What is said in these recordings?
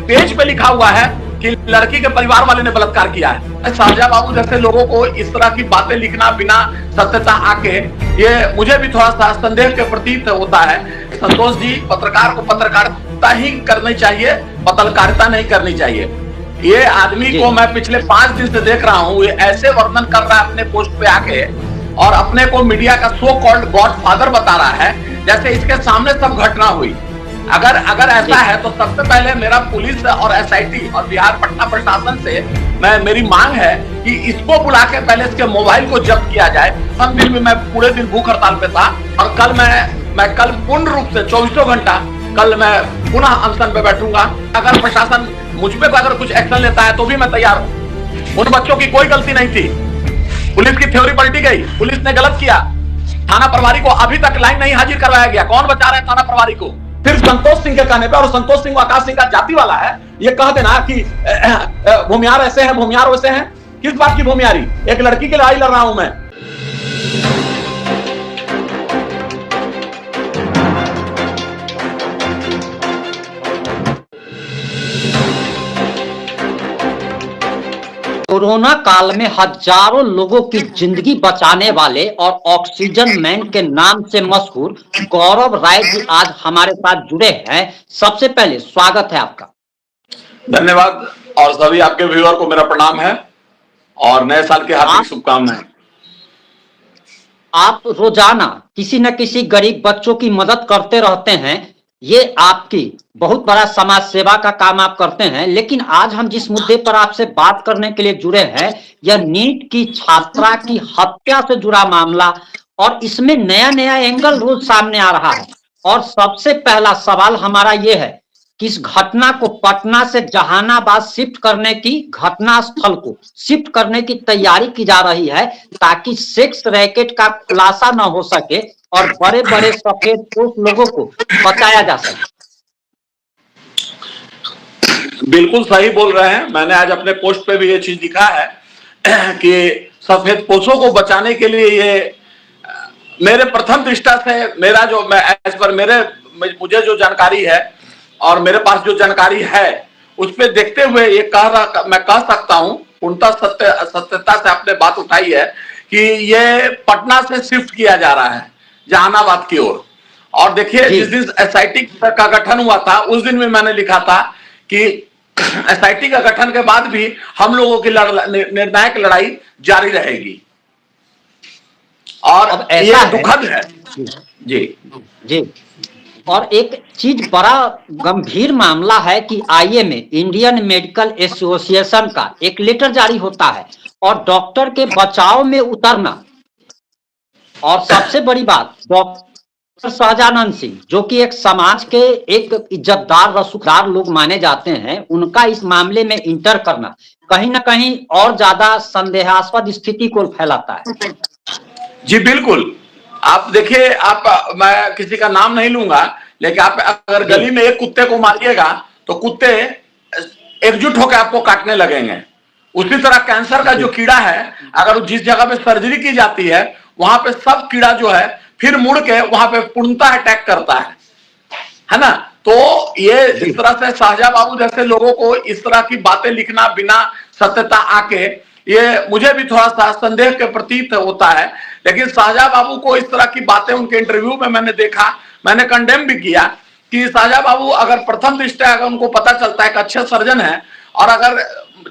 Page पे लिखा हुआ है कि लड़की के परिवार वाले ने बलात्कार किया है। शाहजहां बाबू जैसे लोगों को इस तरह की बातें लिखना बिना सत्यता आके, ये मुझे भी थोड़ा सा संदेह के प्रतीत होता है। संतोष जी, पत्रकार को पत्रकारिता ही करनी चाहिए, पत्रकारिता नहीं करनी चाहिए। ये आदमी को मैं पिछले 5 दिन से देख रहा हूँ, ये ऐसे वर्णन कर रहा है अपने पोस्ट पे आके और अपने को मीडिया का सो कॉल्ड गॉडफादर बता रहा है, जैसे इसके सामने सब घटना हुई। अगर ऐसा है तो सबसे पहले मेरा पुलिस और एसआईटी और बिहार पटना प्रशासन से मेरी मांग है कि इसको बुला के पहले इसके मोबाइल को जब्त किया जाए। हम दिन में मैं पूरे दिन भूख हड़ताल पे था और कल मैं कल पूर्ण रूप से 24 घंटा कल मैं पुनः अनशन पे बैठूंगा। अगर प्रशासन मुझ पे अगर कुछ एक्शन लेता है तो भी मैं तैयार हूँ। उन बच्चों की कोई गलती नहीं थी, पुलिस की थ्योरी पलटी गई, पुलिस ने गलत किया। थाना प्रभारी को अभी तक लाइन नहीं हाजिर करवाया गया। कौन बचा रहा है थाना प्रभारी को? फिर संतोष सिंह के कहने पे, और संतोष सिंह आकाश सिंह का जाति वाला है, ये कह देना कि भूमियार ऐसे हैं, भूमियार वैसे हैं। किस बात की भूमियारी? एक लड़की की लड़ाई लड़ रहा हूं मैं। कोरोना काल में हजारों लोगों की जिंदगी बचाने वाले और ऑक्सीजन मैन के नाम से मशहूर गौरव राय जी आज हमारे साथ जुड़े हैं। सबसे पहले स्वागत है आपका। धन्यवाद, और सभी आपके व्यूअर को मेरा प्रणाम है और नए साल की हार्दिक शुभकामनाएं। आप रोजाना किसी न किसी गरीब बच्चों की मदद करते रहते हैं, ये आपकी बहुत बड़ा समाज सेवा का काम आप करते हैं। लेकिन आज हम जिस मुद्दे पर आपसे बात करने के लिए जुड़े हैं, यह नीट की छात्रा की हत्या से जुड़ा मामला, और इसमें नया नया एंगल रोज सामने आ रहा है। और सबसे पहला सवाल हमारा यह है कि इस घटना को पटना से जहानाबाद शिफ्ट करने की, घटना स्थल को शिफ्ट करने की तैयारी की जा रही है ताकि सेक्स रैकेट का खुलासा न हो सके और बड़े बड़े सफेदपोश लोगों को बचाया जा सके। बिल्कुल सही बोल रहे हैं। मैंने आज अपने पोस्ट पे भी ये चीज लिखा है कि सफेदपोशों को बचाने के लिए ये मेरे प्रथम दृष्टा से मेरा जो मैं एज पर मुझे जो जानकारी है और मेरे पास जो जानकारी है उस पे देखते हुए ये मैं कह सकता हूं, पूर्णतः सत्यता से आपने बात उठाई है कि ये पटना से शिफ्ट किया जा रहा है जहानाबाद की ओर। और देखिए, जिस दिन एसआईटी का गठन हुआ था उस दिन में मैंने लिखा था कि एसआईटी का गठन के बाद भी हम लोगों की निर्णायक लड़ाई जारी रहेगी, और ये दुखद है। जी जी। और एक चीज बड़ा गंभीर मामला है कि आईएमए, इंडियन मेडिकल एसोसिएशन का एक लेटर जारी होता है और डॉक्टर के बचाव में उतरना, और सबसे बड़ी बात डॉक्टर सहजानंद सिंह जो कि एक समाज के एक इज्जतदार रसूखदार लोग माने जाते हैं, उनका इस मामले में इंटर करना कहीं ना कहीं और ज्यादा संदेहास्पद स्थिति को फैलाता है। जी बिल्कुल। आप देखिए, मैं किसी का नाम नहीं लूंगा, लेकिन आप अगर गली में एक कुत्ते को मारिएगा तो कुत्ते एकजुट होकर आपको काटने लगेंगे। उसी तरह कैंसर का जो कीड़ा है, अगर जिस जगह पे सर्जरी की जाती है वहां पे सब कीड़ा जो है फिर मुड़ के वहां पे पूर्णतः अटैक करता है ना। तो ये इस तरह से शाहजहां बाबू जैसे लोगों को इस तरह की बातें लिखना बिना सत्यता आके, ये मुझे भी थोड़ा सा संदेह के प्रतीत होता है। लेकिन शाहजहां बाबू को इस तरह की बातें उनके इंटरव्यू में मैंने देखा, मैंने कंडेम भी किया कि शाहजहां बाबू अगर प्रथम दृष्टया अगर उनको पता चलता है कि अच्छे सर्जन है, और अगर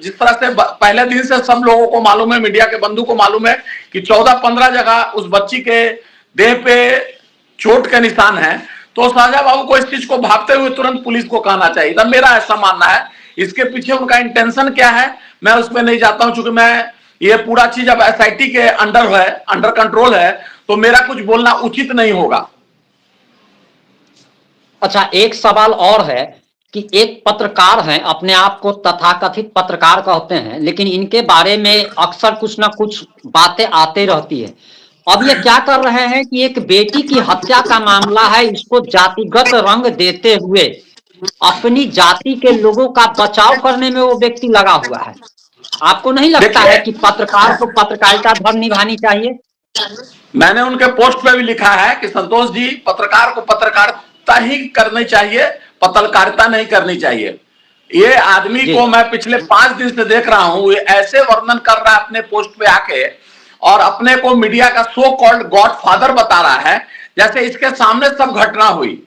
जिस तरह से पहले दिन से सब लोगों को मालूम है, मीडिया के बंधु को मालूम है कि 14-15 जगह उस बच्ची के देह पे चोट के निशान है, तो शाहजहां बाबू को इस चीज को भागते हुए तुरंत पुलिस को कहना चाहिए था। मेरा ऐसा मानना है। इसके पीछे उनका इंटेंशन क्या है मैं उसमें नहीं जाता हूं, चूंकि मैं ये पूरा चीज अब एसआईटी के अंडर है, अंडर कंट्रोल है, तो मेरा कुछ बोलना उचित नहीं होगा। अच्छा, एक सवाल और है कि एक पत्रकार हैं, अपने आप को तथाकथित पत्रकार कहते हैं, लेकिन इनके बारे में अक्सर कुछ ना कुछ बातें आते रहती है। अब ये क्या कर रहे हैं कि एक बेटी की हत्या का मामला है, इसको जातिगत रंग देते हुए अपनी जाति के लोगों का बचाव करने में वो व्यक्ति लगा हुआ है। आपको नहीं लगता है कि पत्रकार को पत्रकारिता धर्म निभानी चाहिए? मैंने उनके पोस्ट पे भी लिखा है कि संतोष जी, पत्रकार को पत्रकारिता ही करनी चाहिए, पत्रकारिता नहीं करनी चाहिए। ये आदमी को मैं पिछले 5 दिन से देख रहा हूं, ये ऐसे वर्णन कर रहा है अपने पोस्ट पे आके, और अपने को मीडिया का सो कॉल्ड गॉड फादर बता रहा है, जैसे इसके सामने सब घटना हुई।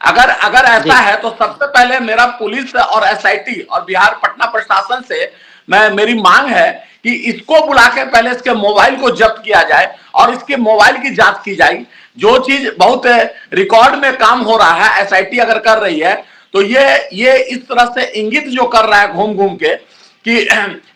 अगर ऐसा है तो सबसे पहले मेरा पुलिस और एसआईटी और बिहार पटना प्रशासन से मेरी मांग है कि इसको बुला के पहले इसके मोबाइल को जब्त किया जाए और इसके मोबाइल की जांच की जाए। जो चीज बहुत रिकॉर्ड में काम हो रहा है, एसआईटी अगर कर रही है, तो ये इस तरह से इंगित जो कर रहा है घूम घूम के कि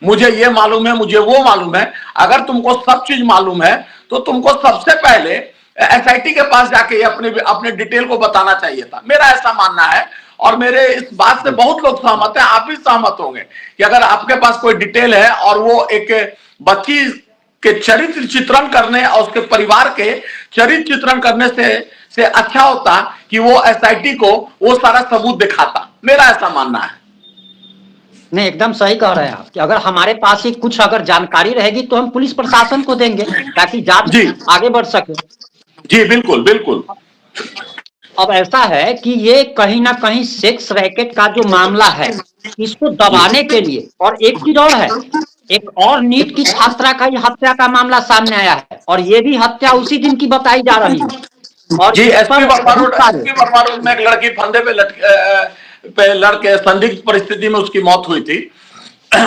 मुझे ये मालूम है, मुझे वो मालूम है। अगर तुमको सब चीज मालूम है तो तुमको सबसे पहले एसआईटी के पास जाके अपने डिटेल को बताना चाहिए था, मेरा ऐसा मानना है। और मेरे इस बात से बहुत लोग सहमत हैं, आप भी सहमत होंगे कि अगर आपके पास कोई डिटेल है और वो एक बच्ची के चरित्र चित्रण करने और उसके परिवार के चरित्र चित्रण करने से अच्छा होता कि वो एसआईटी को वो सारा सबूत दिखाता, मेरा ऐसा मानना है। नहीं, एकदम सही कह रहे हैं आप कि अगर हमारे पास ही कुछ अगर जानकारी रहेगी तो हम पुलिस प्रशासन को देंगे ताकि जांच आगे बढ़ सके। जी बिल्कुल बिल्कुल। अब ऐसा है कि ये कहीं ना कहीं सेक्स रैकेट का जो मामला है, इसको दबाने के लिए, और एक चीज और है, एक और नीट की छात्रा का ही हत्या का मामला सामने आया है और ये भी हत्या उसी दिन की बताई जा रही है। और जी, एसपी वर्मा रोड में एक लड़की फंदे पे लड़के संदिग्ध परिस्थिति में उसकी मौत हुई थी।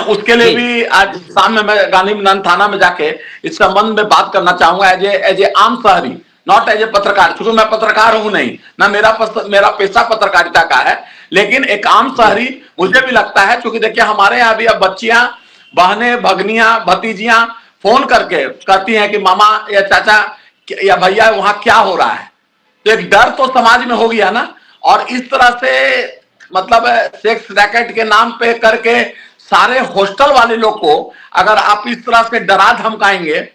उसके लिए भी आज शाम में मैं गांधीनगर थाना में जाके इस संबंध में बात करना चाहूंगा एज ए आम शहरी, नॉट एज ए पत्रकार, क्योंकि मैं पत्रकार हूं नहीं ना, मेरा पेशा पत्रकारिता का है, लेकिन एक आम शहरी मुझे भी लगता है, क्योंकि देखिए हमारे यहाँ भी अब बच्चियां, बहने, भगनियां, भतीजियां फोन करके कहती हैं कि मामा या चाचा या भैया वहां क्या हो रहा है। तो एक डर तो समाज में हो गया ना, और इस तरह से मतलब सेक्स रैकेट के नाम पे करके सारे हॉस्टल वाले लोग को अगर आप इस तरह से डरा धमकाएंगे,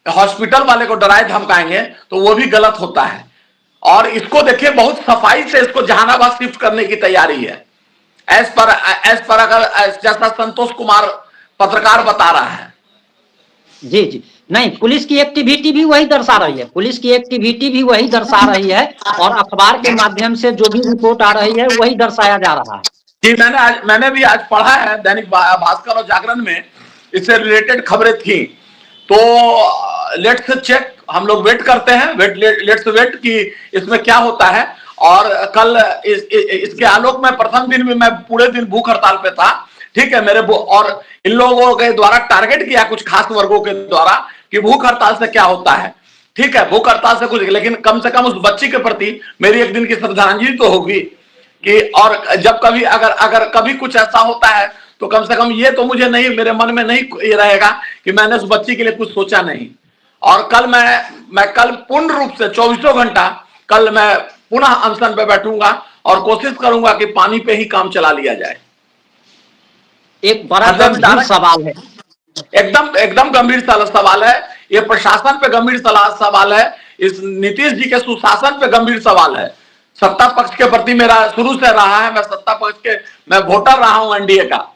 हॉस्पिटल वाले को डराए धमकाएंगे, तो वो भी गलत होता है। और इसको देखिए बहुत सफाई से इसको जहानाबाद शिफ्ट करने की तैयारी है, एज पर अगर जैसा संतोष कुमार पत्रकार बता रहा है। जी जी, नहीं, पुलिस की एक्टिविटी भी वही दर्शा रही है, पुलिस की एक्टिविटी भी वही दर्शा रही है और अखबार के माध्यम से जो भी रिपोर्ट आ रही है वही दर्शाया जा रहा है। जी, मैंने भी आज पढ़ा है दैनिक भास्कर और जागरण में, इससे रिलेटेड खबरें थी। तो लेट्स चेक, हम लोग वेट करते हैं, लेट्स वेट कि इसमें क्या होता है। और कल इसके आलोक में प्रथम दिन भी मैं पूरे दिन भूख हड़ताल पे था, ठीक है, और इन लोगों के द्वारा टारगेट किया कुछ खास वर्गों के द्वारा कि भूख हड़ताल से क्या होता है, ठीक है, भूख हड़ताल से कुछ, लेकिन कम से कम उस बच्ची के प्रति मेरी एक दिन की श्रद्धांजलि तो होगी कि, और जब कभी अगर कभी कुछ ऐसा होता है तो कम से कम ये तो मुझे नहीं, मेरे मन में नहीं ये रहेगा कि मैंने उस बच्ची के लिए कुछ सोचा नहीं। और कल मैं कल पूर्ण रूप से 24 घंटा कल मैं पुनः अनशन पे बैठूंगा और कोशिश करूंगा कि पानी पे ही काम चला लिया जाए। एक बड़ा गंभीर सवाल है, एकदम गंभीर सवाल है, ये प्रशासन पे गंभीर सवाल है, इस नीतीश जी के सुशासन पे गंभीर सवाल है। सत्ता पक्ष के प्रति मेरा शुरू से रहा है, मैं सत्ता पक्ष के मैं वोटर रहा हूं एनडीए का,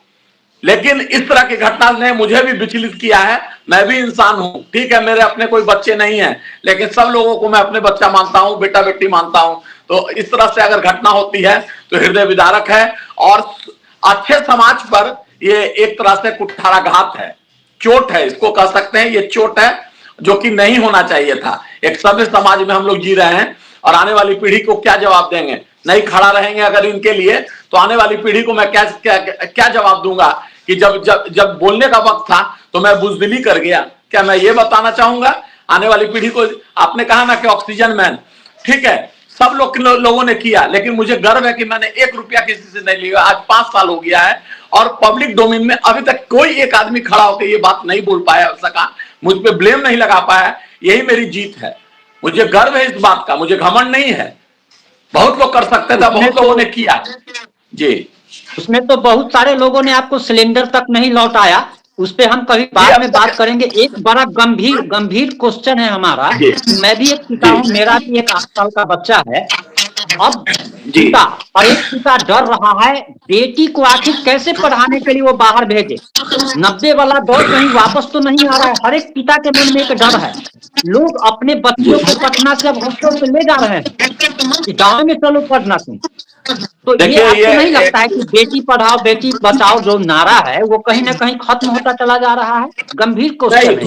लेकिन इस तरह की घटना ने मुझे भी विचलित किया है। मैं भी इंसान हूं, ठीक है, मेरे अपने कोई बच्चे नहीं हैं, लेकिन सब लोगों को मैं अपने बच्चा मानता हूं, बेटा बेटी मानता हूं। तो इस तरह से अगर घटना होती है तो हृदय विदारक है और अच्छे समाज पर ये एक तरह से कुठाराघात है, चोट है, इसको कह सकते हैं, ये चोट है जो कि नहीं होना चाहिए था। एक सभ्य समाज में हम लोग जी रहे हैं और आने वाली पीढ़ी को क्या जवाब देंगे? नहीं खड़ा रहेंगे अगर इनके लिए, तो आने वाली पीढ़ी को मैं क्या जवाब दूंगा कि जब बोलने का वक्त था तो मैं बुजदिली कर गया। क्या मैं ये बताना चाहूंगा आने वाली पीढ़ी को? आपने कहा ना कि ऑक्सीजन मैन, ठीक है, सब लोगों ने किया, लेकिन मुझे गर्व है कि मैंने 1 रुपया किसी से नहीं लिया। आज 5 साल हो गया है और पब्लिक डोमेन में अभी तक कोई एक आदमी खड़ा होकर ये बात नहीं बोल पाया सका, मुझ पे ब्लेम नहीं लगा पाया। यही मेरी जीत है, मुझे गर्व है इस बात का, मुझे घमंड नहीं है। बहुत लोग कर सकते थे, बहुत लोगों ने किया। जी, उसमें तो बहुत सारे लोगों ने आपको सिलेंडर तक नहीं लौटाया, उस पर हम कभी बाद में बात करेंगे। एक बड़ा गंभीर क्वेश्चन है हमारा, मैं भी एक पिता हूँ, मेरा भी एक 8 साल का बच्चा है अब जी पिता, हर एक पिता डर रहा है बेटी को आखिर कैसे पढ़ाने के लिए वो बाहर भेजे। 90 वाला दौर कहीं वापस तो नहीं आ रहा है। हर एक पिता के मन में एक डर है। लोग अपने जी बच्चों को पटना से अब हॉस्टल पे ले जा रहे हैं कि गांव में चलो पढ़ना तुम। तो ये देखिए आपको ये नहीं लगता एक है कि बेटी पढ़ाओ बेटी बचाओ जो नारा है वो कहीं ना कहीं खत्म होता चला जा रहा है? गंभीर नहीं, क्वेश्चन है ये।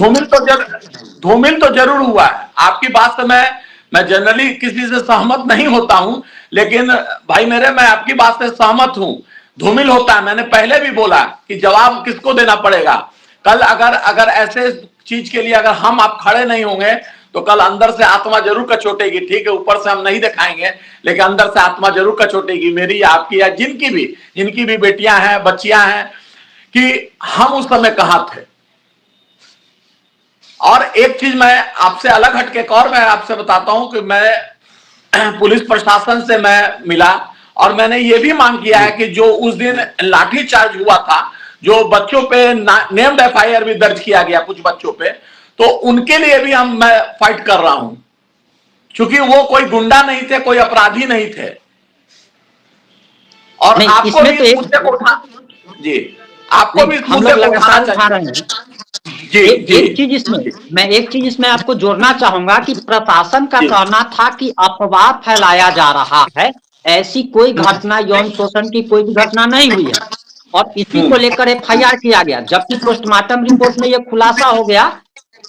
धूमिल तो जरूर हुआ है। आपकी बात से मैं जनरली किसी से सहमत नहीं होता हूं, लेकिन भाई मेरे, मैं आपकी बात से सहमत हूं। धूमिल होता है, मैंने पहले भी बोला कि जवाब किसको देना पड़ेगा। कल अगर अगर ऐसे चीज के लिए अगर हम आप खड़े नहीं होंगे तो कल अंदर से आत्मा जरूर कचोटेगी। ठीक है, ऊपर से हम नहीं दिखाएंगे, लेकिन अंदर से आत्मा जरूर कचोटेगी, मेरी या आपकी या जिनकी भी बेटियां हैं, बच्चियां हैं, कि हम उस समय कहां थे। और एक चीज मैं आपसे अलग हटके एक और मैं आपसे बताता हूं कि मैं पुलिस प्रशासन से मैं मिला और मैंने ये भी मांग किया है कि जो उस दिन लाठीचार्ज हुआ था, जो बच्चों पे नेम्ड एफआईआर भी दर्ज किया गया कुछ बच्चों पे, तो उनके लिए भी मैं फाइट कर रहा हूं, क्योंकि वो कोई गुंडा नहीं थे, कोई अपराधी नहीं थे। और नहीं, आपको इसमें भी तो इस एक मुद्दे को उठा जी आपको नहीं, भी इस हम मुद्दे लोग को उठाना लगातार उठा रहे हैं। चाहिए। जी जी एक चीज इसमें मैं एक चीज इसमें आपको जोड़ना चाहूंगा कि प्रशासन का जी कहना था कि अफवाह फैलाया जा रहा है, ऐसी कोई घटना यौन शोषण की कोई भी घटना नहीं हुई है और इसी को लेकर एफआईआर किया गया। जबकि पोस्टमार्टम रिपोर्ट में यह खुलासा हो गया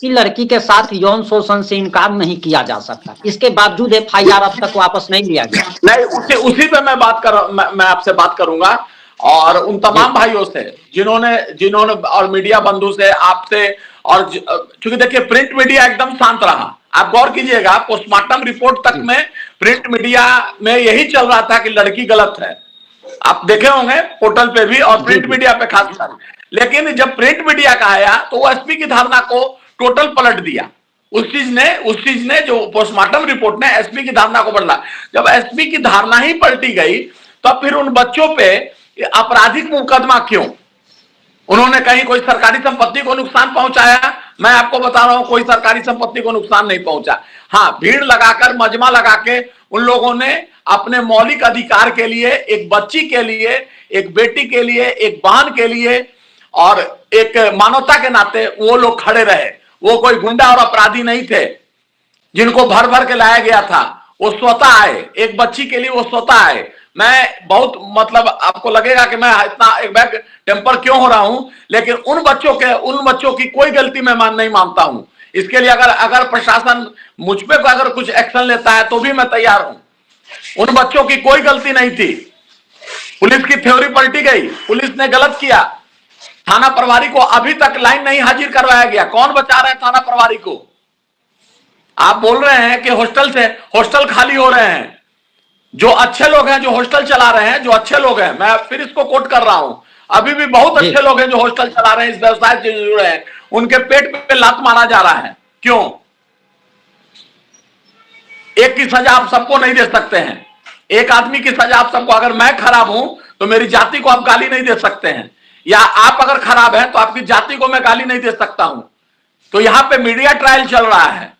कि लड़की के साथ यौन शोषण से इनकार नहीं किया जा सकता। इसके बावजूद एफआईआर अब तक वापस नहीं लिया गया। नहीं, उसी पे मैं आपसे बात करूंगा और उन जी तमाम भाइयों से जिन्होंने जिन्होंने और मीडिया बंधु से, आपसे, और क्योंकि देखिए प्रिंट मीडिया एकदम शांत रहा। आप गौर कीजिएगा, पोस्टमार्टम रिपोर्ट तक जी में प्रिंट मीडिया में यही चल रहा था कि लड़की गलत है। आप देखे होंगे पोर्टल पे भी और जी प्रिंट जी मीडिया पे खासकर। लेकिन जब प्रिंट मीडिया का आया तो वो एसपी की धारणा को टोटल पलट दिया। उस चीज ने जो पोस्टमार्टम रिपोर्ट ने एसपी की धारणा को बदला। जब एसपी की धारणा ही पलटी गई तब फिर उन बच्चों पे आपराधिक मुकदमा क्यों? उन्होंने कहीं कोई सरकारी संपत्ति को नुकसान पहुंचाया? मैं आपको बता रहा हूं, कोई सरकारी संपत्ति को नुकसान नहीं पहुंचा। हाँ, भीड़ लगाकर, मजमा लगा के उन लोगों ने अपने मौलिक अधिकार के लिए, एक बच्ची के लिए, एक बेटी के लिए, एक बहन के लिए और एक मानवता के नाते वो लोग खड़े रहे। वो कोई गुंडा और अपराधी नहीं थे जिनको भर भर के लाया गया था। वो स्वतः आए, एक बच्ची के लिए वो स्वतः आए। मैं बहुत, मतलब आपको लगेगा कि मैं इतना एक बैग टेम्पर क्यों हो रहा हूं, लेकिन उन बच्चों की कोई गलती मैं नहीं मानता हूं। इसके लिए अगर प्रशासन मुझ पे अगर कुछ एक्शन लेता है तो भी मैं तैयार हूं। उन बच्चों की कोई गलती नहीं थी। पुलिस की थ्योरी पलटी गई, पुलिस ने गलत किया। थाना प्रभारी को अभी तक लाइन नहीं हाजिर करवाया गया। कौन बचा रहे हैं थाना प्रभारी को? आप बोल रहे हैं कि हॉस्टल खाली हो रहे हैं। जो अच्छे लोग हैं जो हॉस्टल चला रहे हैं, जो अच्छे लोग हैं, मैं फिर इसको कोट कर रहा हूं, अभी भी बहुत जी अच्छे लोग हैं जो हॉस्टल चला रहे हैं, इस व्यवसाय से जुड़े हैं, उनके पेट पे लात मारा जा रहा है। क्यों? एक की सजा आप सबको नहीं दे सकते हैं। एक आदमी की सजा आप सबको, अगर मैं खराब हूं तो मेरी जाति को आप गाली नहीं दे सकते हैं, या आप अगर खराब हैं तो आपकी जाति को मैं गाली नहीं दे सकता हूं। तो यहां पे मीडिया ट्रायल चल रहा है।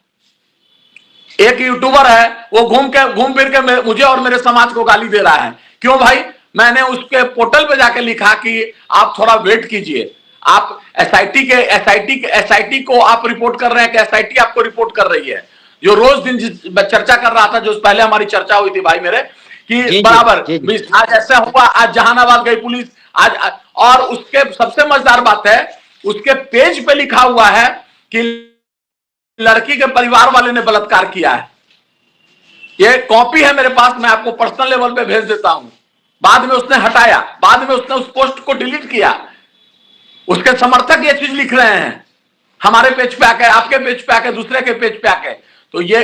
एक यूट्यूबर है, वो घूम फिर के मुझे और मेरे समाज को गाली दे रहा है। क्यों भाई? मैंने उसके पोर्टल पे जाके लिखा कि आप थोड़ा वेट कीजिए। आप एसआईटी को आप रिपोर्ट कर रहे हैं कि एसआईटी आपको रिपोर्ट कर रही है? जो रोज दिन चर्चा कर रहा था, जो पहले हमारी चर्चा हुई थी भाई मेरे, कि जी बराबर जी जी आज ऐसा हुआ, आज जहानाबाद गई पुलिस, आज और उसके सबसे मजेदार बात है, उसके पेज पे लिखा हुआ है कि लड़की के परिवार वाले ने बलात्कार किया है। ये कॉपी है मेरे पास, मैं आपको पर्सनल लेवल पे भेज देता हूं। बाद में उसने हटाया, बाद में उसने उस पोस्ट को डिलीट किया। उसके समर्थक ये चीज लिख रहे हैं हमारे पेज पे आके, आपके पेज पे आके, दूसरे के पेज पे आके। तो ये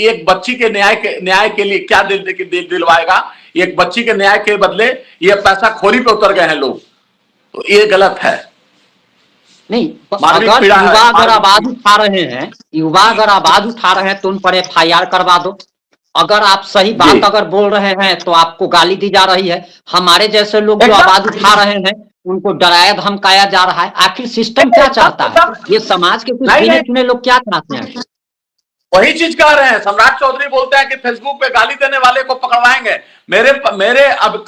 एक बच्ची के न्याय के लिए क्या दिलवाएगा? एक बच्ची के न्याय के बदले ये पैसा खोरी पे उतर गए हैं लोग। तो ये गलत है। नहीं, अगर युवा अगर आवाज उठा रहे हैं, तो उन पर एफआईआर करवा दो। अगर आप सही बात अगर बोल रहे हैं तो आपको गाली दी जा रही है। हमारे जैसे लोग जो आवाज उठा रहे हैं उनको डराया धमकाया जा रहा है। आखिर सिस्टम क्या चाहता है? ये समाज के कुछ गिने चुने लोग क्या चाहते हैं? वही चीज कह रहे हैं। सम्राट चौधरी बोलते हैं कि फेसबुक पे गाली देने वाले को पकड़वाएंगे। मेरे अब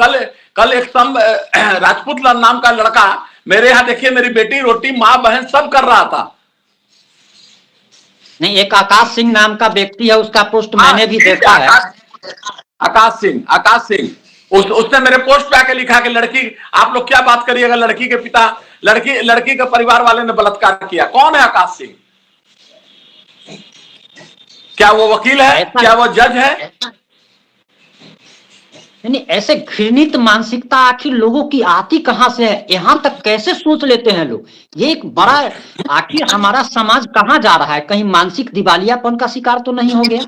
कल एक राजपूत नाम का लड़का मेरे यहाँ, देखिए, मेरी बेटी रोटी माँ बहन सब कर रहा था। नहीं, एक आकाश सिंह नाम का व्यक्ति है, उसका पोस्ट मैंने भी देखा है। आकाश सिंह उसने मेरे पोस्ट पे आके लिखा कि लड़की, आप लोग क्या बात करिएगा, लड़की के पिता, लड़की के परिवार वाले ने बलात्कार किया। कौन है आकाश सिंह? क्या वो वकील है? क्या वो जज है? नहीं, ऐसे घृणित मानसिकता आखिर लोगों की आती कहां से है? यहां तक कैसे सोच लेते हैं लोग? ये एक बड़ा, आखिर हमारा समाज कहां जा रहा है? कहीं मानसिक दिवालियापन का शिकार तो नहीं हो गया?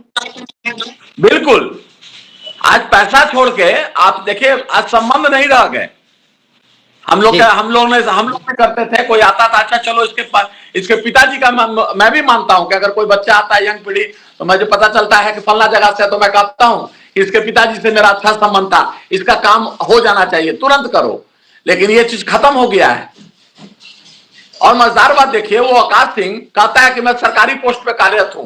बिल्कुल। आज पैसा छोड़ के आप देखिए, आज संबंध नहीं रह गए। हम लोग करते थे, कोई आता था, अच्छा चलो इसके पिताजी का, मैं भी मानता हूं कि अगर कोई बच्चा आता है यंग पीढ़ी, तो मुझे पता चलता है कि फलना जगह से, तो मैं कहता हूं कि इसके पिताजी से मेरा अच्छा संबंध था, इसका काम हो जाना चाहिए, तुरंत करो। लेकिन ये चीज खत्म हो गया है। और मजेदार बात देखिए, वो आकाश सिंह कहता है कि मैं सरकारी पोस्ट पे कार्यरत हूं।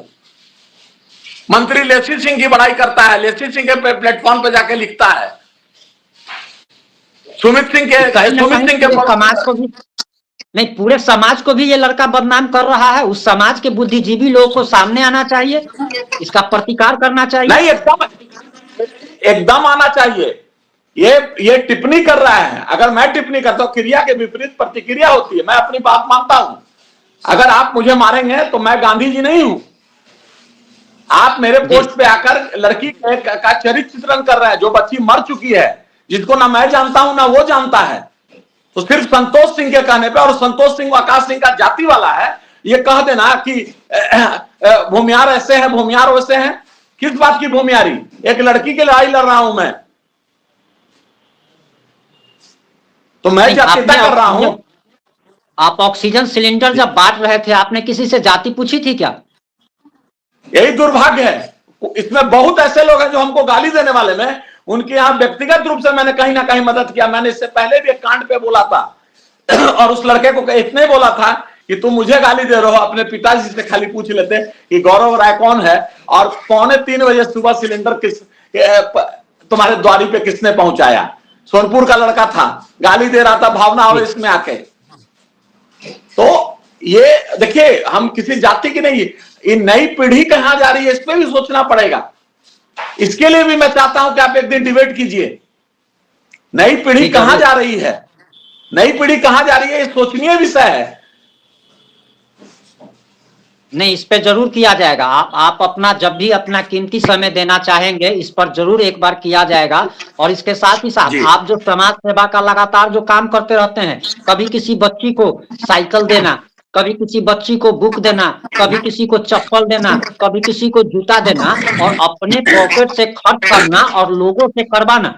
मंत्री लेसी सिंह की बड़ाई करता है, लेसी सिंह के प्लेटफॉर्म पे जाके लिखता है, सुमित सिंह के समाज को भी नहीं, पूरे समाज को भी ये लड़का बदनाम कर रहा है। उस समाज के बुद्धिजीवी लोगों को सामने आना चाहिए, इसका प्रतिकार करना चाहिए। नहीं, एकदम आना चाहिए। ये टिप्पणी कर रहा है। अगर मैं टिप्पणी करता हूं, क्रिया के विपरीत प्रतिक्रिया होती है। मैं अपनी बात मानता हूं। अगर आप मुझे मारेंगे तो मैं गांधी जी नहीं हूं। आप मेरे पोस्ट पे आकर लड़की का चरित्र चित्रण कर रहे हैं, जो बच्ची मर चुकी है, जिसको ना मैं जानता हूं ना वो जानता है। तो सिर्फ संतोष सिंह के कहने पे, और संतोष सिंह आकाश सिंह का जाति वाला है, ये कह देना कि भूमियार ऐसे हैं, भूमियार वैसे हैं। किस बात की भूमियारी? एक लड़की की लड़ाई लड़ रहा हूं मैं, तो मैं जातीयता कर रहा हूं। आप ऑक्सीजन सिलेंडर जब बांट रहे थे, आपने किसी से जाति पूछी थी क्या? यही दुर्भाग्य है। इसमें बहुत ऐसे लोग हैं जो हमको गाली देने वाले में, उनके यहां व्यक्तिगत रूप से मैंने कहीं ना कहीं मदद किया। मैंने इससे पहले भी एक कांड पे बोला था और उस लड़के को इतने बोला था कि तुम मुझे गाली दे रहे हो, अपने पिताजी से खाली पूछ लेते कि गौरव राय कौन है, और 2:45 बजे सुबह सिलेंडर तुम्हारे द्वारी पे किसने पहुंचाया। सोनपुर का लड़का था, गाली दे रहा था भावना और इसमें आके। तो ये देखिए, हम किसी जाति की नहीं, ये नई पीढ़ी कहां जा रही है, इस पे भी सोचना पड़ेगा। इसके लिए भी मैं चाहता हूं कि आप एक दिन डिबेट कीजिए। नई पीढ़ी कहां जा रही है, नई पीढ़ी कहां जा रही है, ये सोचनीय विषय है। नहीं, इस पे जरूर किया जाएगा। आप अपना जब भी अपना कीमती समय देना चाहेंगे, इस पर जरूर एक बार किया जाएगा। और इसके साथ ही साथ आप जो समाज सेवा का लगातार जो काम करते रहते हैं, कभी किसी बच्ची को साइकिल देना, कभी किसी बच्ची को बुक देना, कभी किसी को चप्पल देना, कभी किसी को जूता देना, और अपने पॉकेट से खर्च करना और लोगों से करवाना,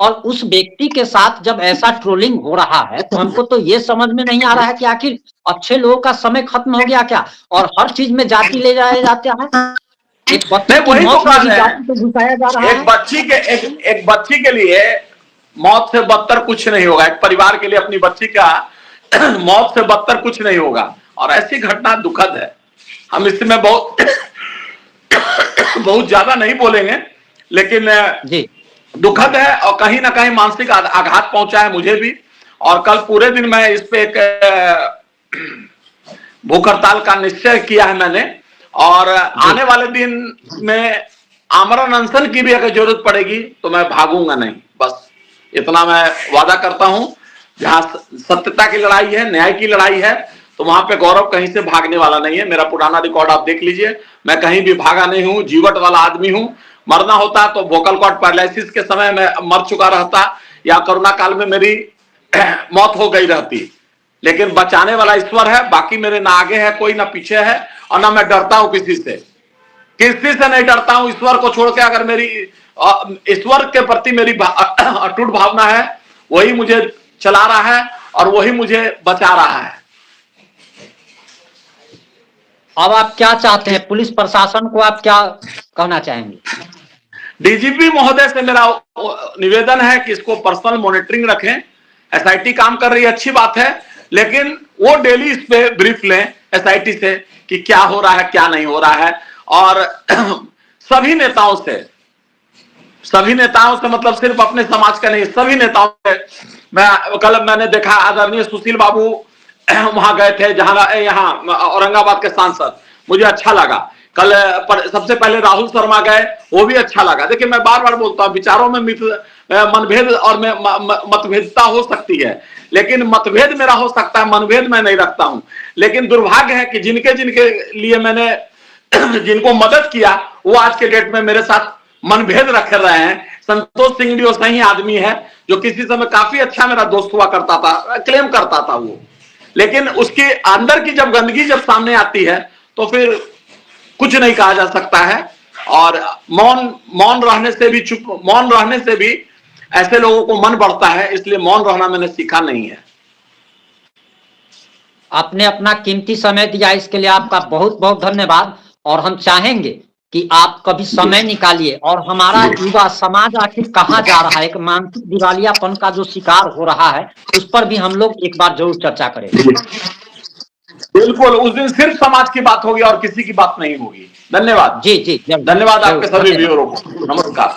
और उस व्यक्ति के साथ जब ऐसा ट्रोलिंग हो रहा है, तो हमको तो ये समझ में नहीं आ रहा है कि आखिर अच्छे लोगों का समय खत्म हो गया क्या, और हर चीज में जाति ले जाया जाता है। एक बच्चे की मौत में भी जाति को घुसाया जा रहा है। एक बच्ची के लिए मौत से बदतर कुछ नहीं होगा। एक परिवार के लिए अपनी बच्ची का मौत से बदतर कुछ नहीं होगा, और ऐसी घटना दुखद है। हम इसमें बहुत ज्यादा नहीं बोलेंगे, लेकिन जी दुखद है, और कहीं ना कहीं मानसिक आघात पहुंचा है मुझे भी। और कल पूरे दिन मैं इस पे एक भूख हड़ताल का निश्चय किया है मैंने, और आने वाले दिन में आमरण अनशन की भी अगर जरूरत पड़ेगी तो मैं भागूंगा नहीं। बस इतना मैं वादा करता हूं। जहां सत्यता की लड़ाई है, न्याय की लड़ाई है, तो वहां पे गौरव कहीं से भागने वाला नहीं है। मेरा पुराना रिकॉर्ड आप देख लीजिए, मैं कहीं भी भागा नहीं हूं, जीवट वाला आदमी हूं। मरना होता तो वोकल कॉर्ड पैरालिसिस के समय में मर चुका रहता, या कोरोना काल में मेरी मौत हो गई रहती, लेकिन बचाने वाला ईश्वर है। बाकी मेरे ना आगे है कोई, ना पीछे है, और ना मैं डरता हूं किसी से नहीं डरता हूं। ईश्वर को छोड़ के अगर मेरी ईश्वर के प्रति मेरी अटूट भावना है, वही मुझे चला रहा है और वही मुझे बचा रहा है। अब आप क्या चाहते हैं? पुलिस प्रशासन को आप क्या कहना चाहेंगे? डीजीपी महोदय से मेरा निवेदन है कि इसको पर्सनल मॉनिटरिंग रखें। एसआईटी काम कर रही है, अच्छी बात है, लेकिन वो डेली इस पे ब्रीफ लें एसआईटी से कि क्या हो रहा है, क्या नहीं हो रहा है। और सभी नेताओं से मतलब सिर्फ अपने समाज का नहीं, सभी नेताओं से मैंने देखा आदरणीय सुशील बाबू वहां गए थे, जहां यहाँ औरंगाबाद के सांसद, मुझे अच्छा लगा। कल सबसे पहले राहुल शर्मा गए, वो भी अच्छा लगा। देखिए मैं बार बार बोलता हूं, विचारों में मनभेद और मतभेदता हो सकती है, लेकिन मतभेद मेरा हो सकता है, मनभेद मैं नहीं रखता हूं। लेकिन दुर्भाग्य है कि जिनके लिए मैंने जिनको मदद किया वो आज के डेट में मेरे साथ मनभेद रख रहे हैं। संतोष सिंह भी सही आदमी है, जो किसी समय काफी अच्छा मेरा दोस्त हुआ करता था, क्लेम करता था वो, लेकिन उसके अंदर की जब गंदगी जब सामने आती है तो फिर कुछ नहीं कहा जा सकता है। और मौन रहने से भी ऐसे लोगों को मन बढ़ता है, इसलिए मौन रहना मैंने सीखा नहीं है। आपने अपना कीमती समय दिया, इसके लिए आपका बहुत बहुत धन्यवाद। और हम चाहेंगे कि आप कभी समय निकालिए और हमारा युवा समाज आखिर कहाँ जा रहा है, एक मानसिक दिवालियापन का जो शिकार हो रहा है, उस पर भी हम लोग एक बार जरूर चर्चा करें। बिल्कुल, उस दिन सिर्फ समाज की बात होगी और किसी की बात नहीं होगी। धन्यवाद। जी जी, धन्यवाद आपके सभी व्यूअरों को। नमस्कार।